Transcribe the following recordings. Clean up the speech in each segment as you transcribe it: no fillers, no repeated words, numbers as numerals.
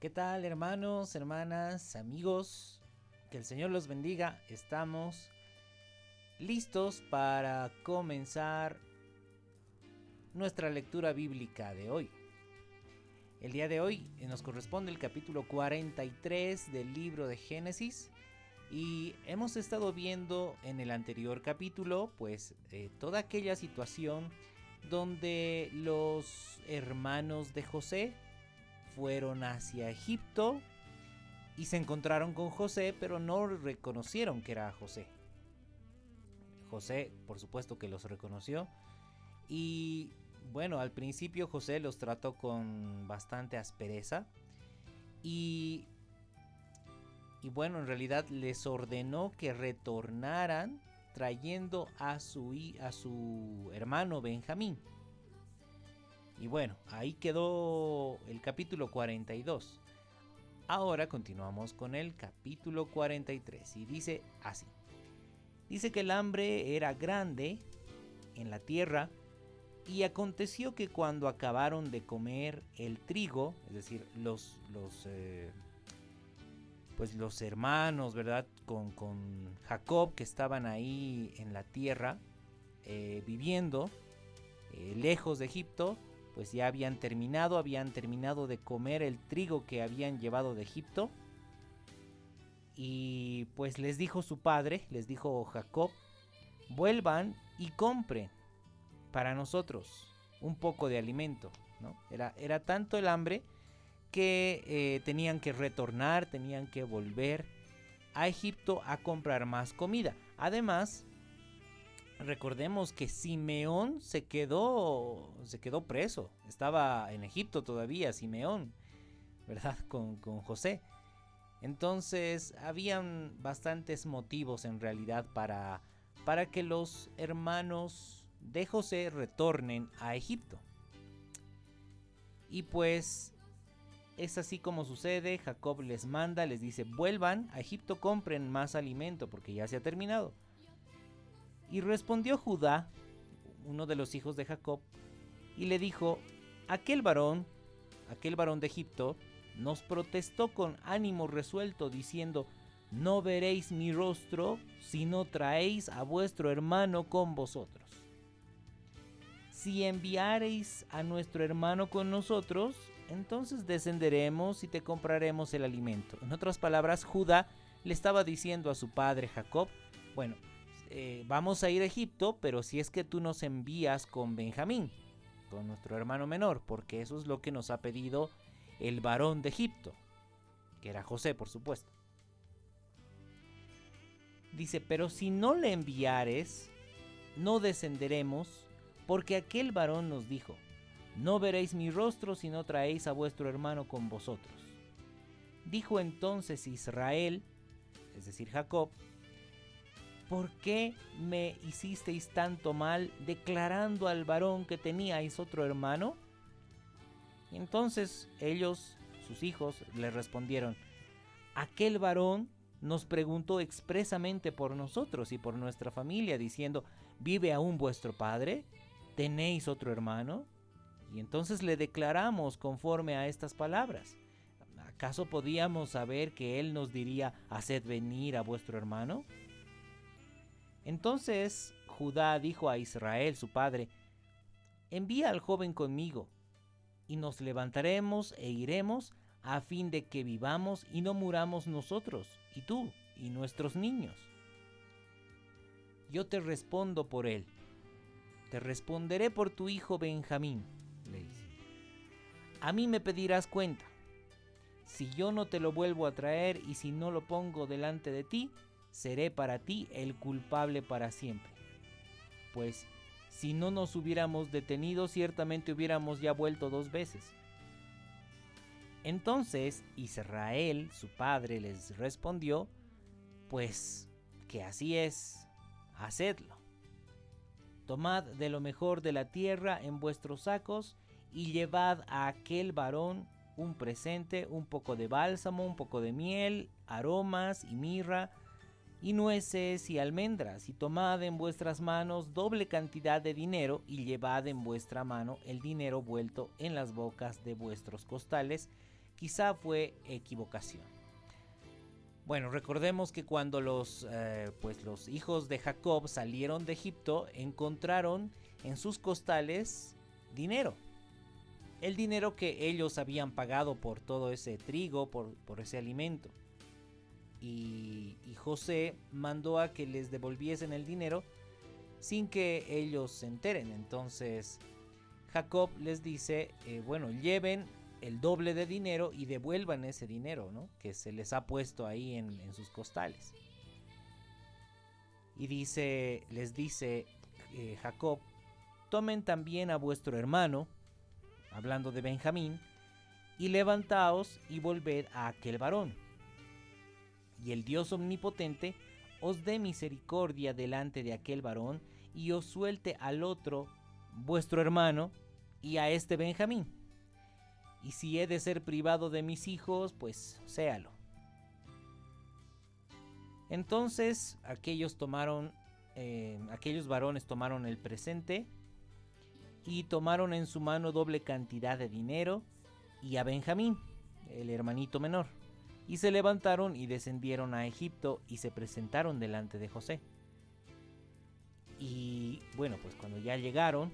¿Qué tal, hermanos, hermanas, amigos? Que el Señor los bendiga. Estamos listos para comenzar nuestra lectura bíblica de hoy. El día de hoy nos corresponde el capítulo 43 del libro de Génesis y hemos estado viendo en el anterior capítulo toda aquella situación donde los hermanos de José fueron hacia Egipto y se encontraron con José, pero no reconocieron que era José. José, por supuesto que los reconoció y bueno, al principio José los trató con bastante aspereza y bueno, en realidad les ordenó que retornaran trayendo a su hermano Benjamín. Y bueno, ahí quedó el capítulo 42. Ahora continuamos con el capítulo 43 y dice así. Dice que el hambre era grande en la tierra y aconteció que cuando acabaron de comer el trigo, es decir, los hermanos, ¿verdad? Con Jacob, que estaban ahí en la tierra viviendo lejos de Egipto, pues ya habían terminado de comer el trigo que habían llevado de Egipto. Y pues les dijo su padre, les dijo Jacob, vuelvan y compren para nosotros un poco de alimento, ¿no? Era tanto el hambre que tenían que retornar, tenían que volver a Egipto a comprar más comida. Además, recordemos que Simeón se quedó preso, estaba en Egipto todavía Simeón, ¿verdad? Con José. Entonces habían bastantes motivos en realidad para que los hermanos de José retornen a Egipto. Y pues es así como sucede. Jacob les manda, les dice, vuelvan a Egipto, compren más alimento porque ya se ha terminado. Y respondió Judá, uno de los hijos de Jacob, y le dijo, aquel varón de Egipto, nos protestó con ánimo resuelto, diciendo, no veréis mi rostro si no traéis a vuestro hermano con vosotros. Si enviareis a nuestro hermano con nosotros, entonces descenderemos y te compraremos el alimento. En otras palabras, Judá le estaba diciendo a su padre Jacob, bueno, vamos a ir a Egipto, pero si es que tú nos envías con Benjamín, con nuestro hermano menor, porque eso es lo que nos ha pedido el varón de Egipto, que era José, por supuesto. Dice, pero si no le enviares, no descenderemos, porque aquel varón nos dijo, no veréis mi rostro si no traéis a vuestro hermano con vosotros. Dijo entonces Israel, es decir Jacob, ¿por qué me hicisteis tanto mal declarando al varón que teníais otro hermano? Y entonces ellos, sus hijos, le respondieron, aquel varón nos preguntó expresamente por nosotros y por nuestra familia, diciendo, ¿vive aún vuestro padre? ¿Tenéis otro hermano? Y entonces le declaramos conforme a estas palabras. ¿Acaso podíamos saber que él nos diría, haced venir a vuestro hermano? Entonces Judá dijo a Israel, su padre, envía al joven conmigo, y nos levantaremos e iremos a fin de que vivamos y no muramos nosotros, y tú, y nuestros niños. Yo te respondo por él, te responderé por tu hijo Benjamín, le dice. A mí me pedirás cuenta. Si yo no te lo vuelvo a traer y si no lo pongo delante de ti, seré para ti el culpable para siempre. Pues si no nos hubiéramos detenido, ciertamente hubiéramos ya vuelto 2 veces. Entonces Israel, su padre, les respondió, pues que así es, hacedlo. Tomad de lo mejor de la tierra en vuestros sacos y llevad a aquel varón un presente, un poco de bálsamo, un poco de miel, aromas y mirra, y nueces y almendras, y tomad en vuestras manos doble cantidad de dinero, y llevad en vuestra mano el dinero vuelto en las bocas de vuestros costales, quizá fue equivocación. Bueno, recordemos que cuando los hijos de Jacob salieron de Egipto, encontraron en sus costales dinero. El dinero que ellos habían pagado por todo ese trigo, por ese alimento. Y José mandó a que les devolviesen el dinero sin que ellos se enteren. Entonces Jacob les dice, lleven el doble de dinero y devuelvan ese dinero, ¿no?, que se les ha puesto ahí en sus costales. Y les dice Jacob, tomen también a vuestro hermano, hablando de Benjamín, y levantaos y volved a aquel varón. Y el Dios omnipotente os dé misericordia delante de aquel varón, y os suelte al otro, vuestro hermano, y a este Benjamín. Y si he de ser privado de mis hijos, pues séalo. Entonces aquellos varones tomaron el presente y tomaron en su mano doble cantidad de dinero y a Benjamín, el hermanito menor, y se levantaron y descendieron a Egipto y se presentaron delante de José. Y bueno, pues cuando ya llegaron,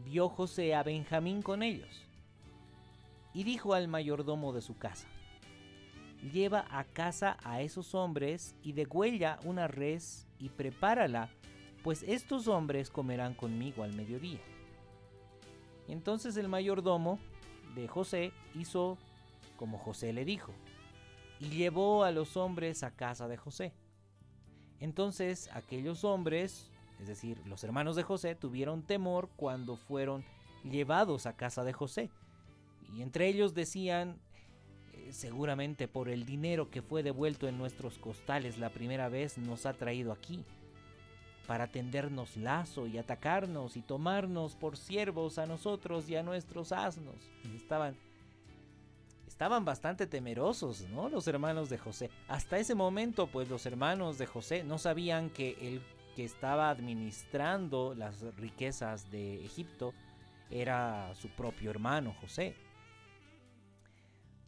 vio José a Benjamín con ellos y dijo al mayordomo de su casa, lleva a casa a esos hombres y degüella una res y prepárala, pues estos hombres comerán conmigo al mediodía. Entonces el mayordomo de José hizo como José le dijo, y llevó a los hombres a casa de José. Entonces aquellos hombres, es decir, los hermanos de José, tuvieron temor cuando fueron llevados a casa de José. Y entre ellos decían, seguramente por el dinero que fue devuelto en nuestros costales la primera vez nos ha traído aquí, para tendernos lazo y atacarnos y tomarnos por siervos a nosotros y a nuestros asnos. Y estaban bastante temerosos, ¿no?, los hermanos de José. Hasta ese momento, pues los hermanos de José no sabían que el que estaba administrando las riquezas de Egipto era su propio hermano José.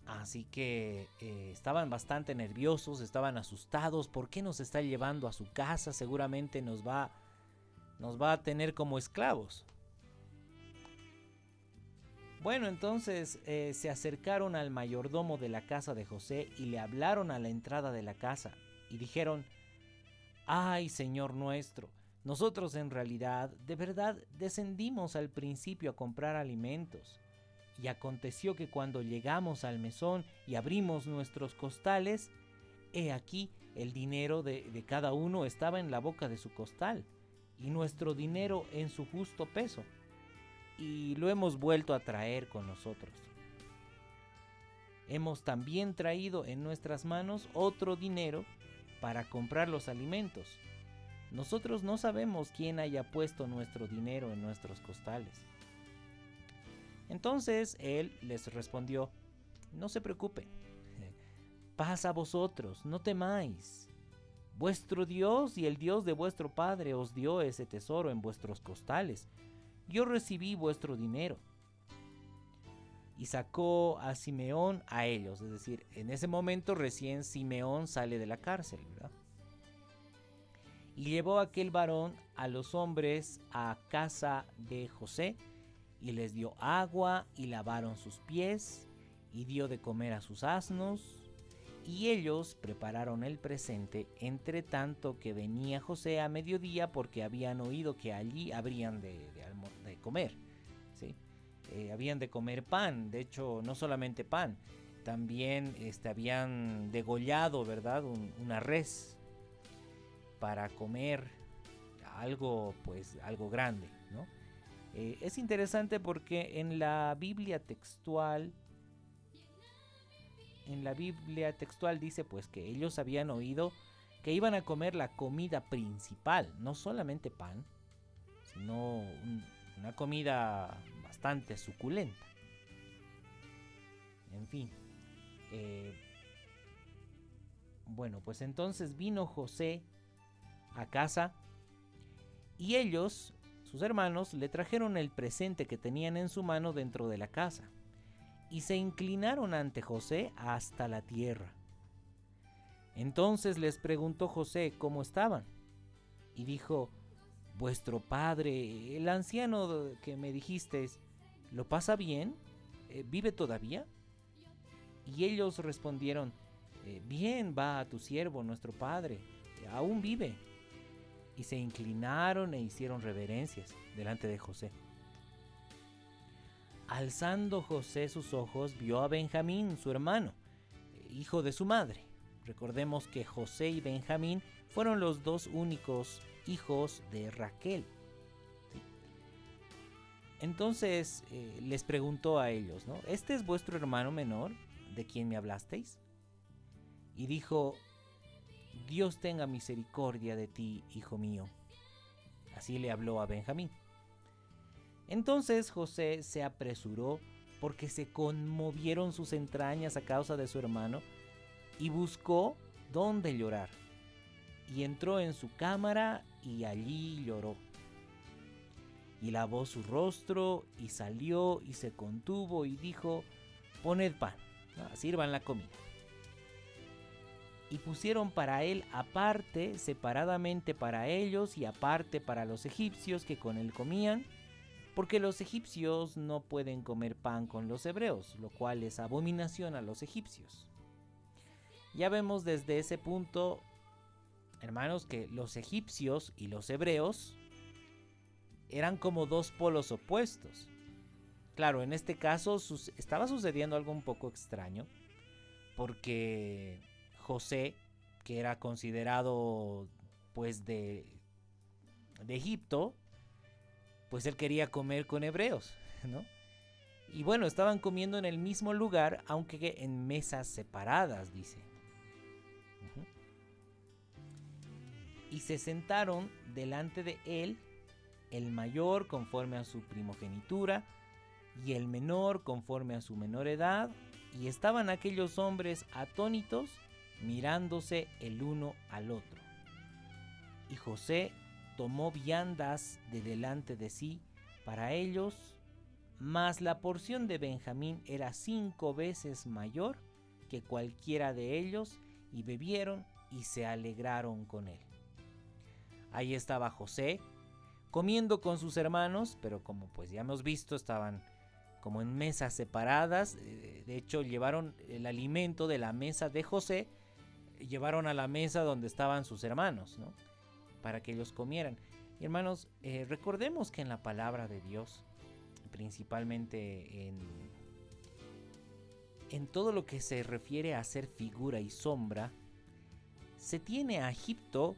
Así que estaban bastante nerviosos, estaban asustados. ¿Por qué nos está llevando a su casa? Seguramente nos va a tener como esclavos. Bueno, entonces se acercaron al mayordomo de la casa de José y le hablaron a la entrada de la casa y dijeron, ¡ay, Señor nuestro! Nosotros en realidad, de verdad, descendimos al principio a comprar alimentos. Y aconteció que cuando llegamos al mesón y abrimos nuestros costales, he aquí el dinero de cada uno estaba en la boca de su costal, y nuestro dinero en su justo peso. Y lo hemos vuelto a traer con nosotros. Hemos también traído en nuestras manos otro dinero para comprar los alimentos. Nosotros no sabemos quién haya puesto nuestro dinero en nuestros costales. Entonces él les respondió, no se preocupen, paz a vosotros, no temáis. Vuestro Dios y el Dios de vuestro padre os dio ese tesoro en vuestros costales. Yo recibí vuestro dinero. Y sacó a Simeón a ellos, es decir, en ese momento recién Simeón sale de la cárcel, ¿verdad? Y llevó a aquel varón a los hombres a casa de José, y les dio agua y lavaron sus pies, y dio de comer a sus asnos, y ellos prepararon el presente, entre tanto que venía José a mediodía, porque habían oído que allí habrían de comer, ¿sí? Habían de comer pan, de hecho no solamente pan, también habían degollado, ¿verdad?, una res para comer algo grande, ¿no? Es interesante porque en la Biblia textual dice pues que ellos habían oído que iban a comer la comida principal, no solamente pan, sino una comida bastante suculenta. En fin, bueno, pues entonces vino José a casa y ellos, sus hermanos, le trajeron el presente que tenían en su mano dentro de la casa. y se inclinaron ante José hasta la tierra. Entonces les preguntó José cómo estaban, y dijo: vuestro padre, el anciano que me dijisteis, ¿lo pasa bien? ¿Vive todavía? Y ellos respondieron: bien va a tu siervo, nuestro padre, aún vive. Y se inclinaron e hicieron reverencias delante de José. Alzando José sus ojos, vio a Benjamín, su hermano, hijo de su madre. Recordemos que José y Benjamín fueron los dos únicos hijos de Raquel. Entonces les preguntó a ellos, ¿no? ¿Este es vuestro hermano menor, de quien me hablasteis? Y dijo: Dios tenga misericordia de ti, hijo mío. Así le habló a Benjamín. Entonces José se apresuró, porque se conmovieron sus entrañas a causa de su hermano, y buscó dónde llorar. Y entró en su cámara y allí lloró. Y lavó su rostro y salió y se contuvo y dijo: poned pan, ¿no? Sirvan la comida. Y pusieron para él aparte, separadamente para ellos y aparte para los egipcios que con él comían, porque los egipcios no pueden comer pan con los hebreos, lo cual es abominación a los egipcios. Ya vemos desde ese punto, hermanos, que los egipcios y los hebreos eran como dos polos opuestos. Claro, en este caso estaba sucediendo algo un poco extraño, porque José, que era considerado pues de Egipto, pues él quería comer con hebreos, ¿no? Y bueno, estaban comiendo en el mismo lugar, aunque en mesas separadas, dice. Y se sentaron delante de él, el mayor conforme a su primogenitura, y el menor conforme a su menor edad, y estaban aquellos hombres atónitos, mirándose el uno al otro. Y José tomó viandas de delante de sí para ellos, mas la porción de Benjamín era 5 veces mayor que cualquiera de ellos, y bebieron y se alegraron con él. Ahí estaba José, comiendo con sus hermanos, pero como pues ya hemos visto, estaban como en mesas separadas. De hecho, llevaron el alimento de la mesa de José, llevaron a la mesa donde estaban sus hermanos, ¿no? Para que ellos comieran. Y hermanos, recordemos que en la palabra de Dios, principalmente en todo lo que se refiere a ser figura y sombra, se tiene a Egipto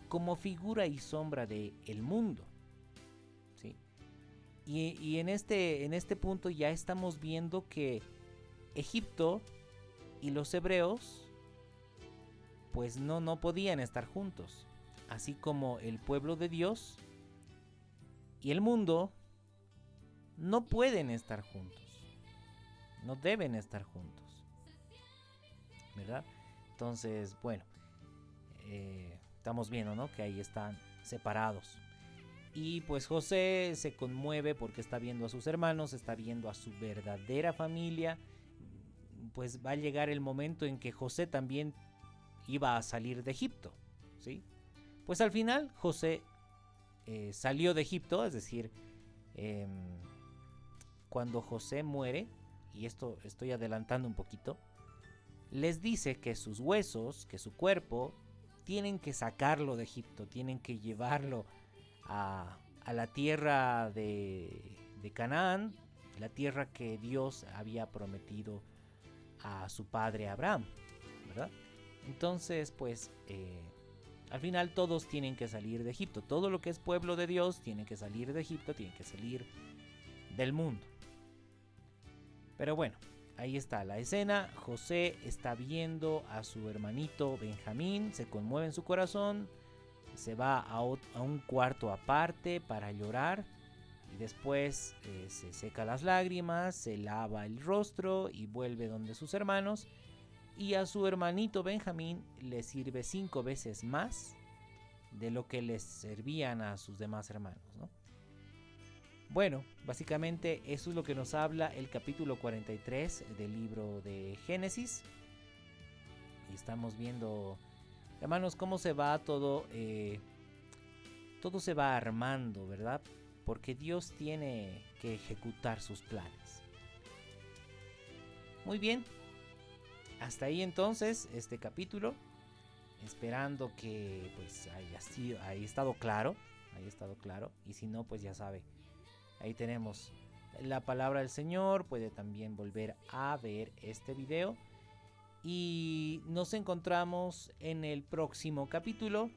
como figura y sombra del mundo, ¿sí? Y en este punto ya estamos viendo que Egipto y los hebreos pues no podían estar juntos, así como el pueblo de Dios y el mundo no pueden estar juntos, no deben estar juntos, ¿verdad? Entonces, bueno, estamos viendo, ¿no?, que ahí están separados. Y pues José se conmueve porque está viendo a sus hermanos, está viendo a su verdadera familia. Pues va a llegar el momento en que José también iba a salir de Egipto, ¿sí? Pues al final José salió de Egipto, es decir, cuando José muere, y esto estoy adelantando un poquito, les dice que sus huesos, que su cuerpo, tienen que sacarlo de Egipto, tienen que llevarlo a la tierra de Canaán, la tierra que Dios había prometido a su padre Abraham, ¿verdad? Entonces, pues, al final todos tienen que salir de Egipto. Todo lo que es pueblo de Dios tiene que salir de Egipto, tiene que salir del mundo. Pero bueno, ahí está la escena. José está viendo a su hermanito Benjamín, se conmueve en su corazón, se va a un cuarto aparte para llorar, y después se seca las lágrimas, se lava el rostro y vuelve donde sus hermanos, y a su hermanito Benjamín le sirve 5 veces más de lo que les servían a sus demás hermanos, ¿no? Bueno, básicamente eso es lo que nos habla el capítulo 43 del libro de Génesis. Y estamos viendo, hermanos, cómo se va todo, todo se va armando, ¿verdad? Porque Dios tiene que ejecutar sus planes. Muy bien, hasta ahí entonces este capítulo, esperando que pues haya estado claro, y si no, pues ya sabe, ahí tenemos la palabra del Señor. Puede también volver a ver este video y nos encontramos en el próximo capítulo,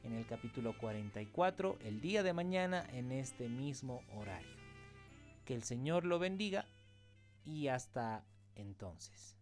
en el capítulo 44, el día de mañana, en este mismo horario. Que el Señor lo bendiga y hasta entonces.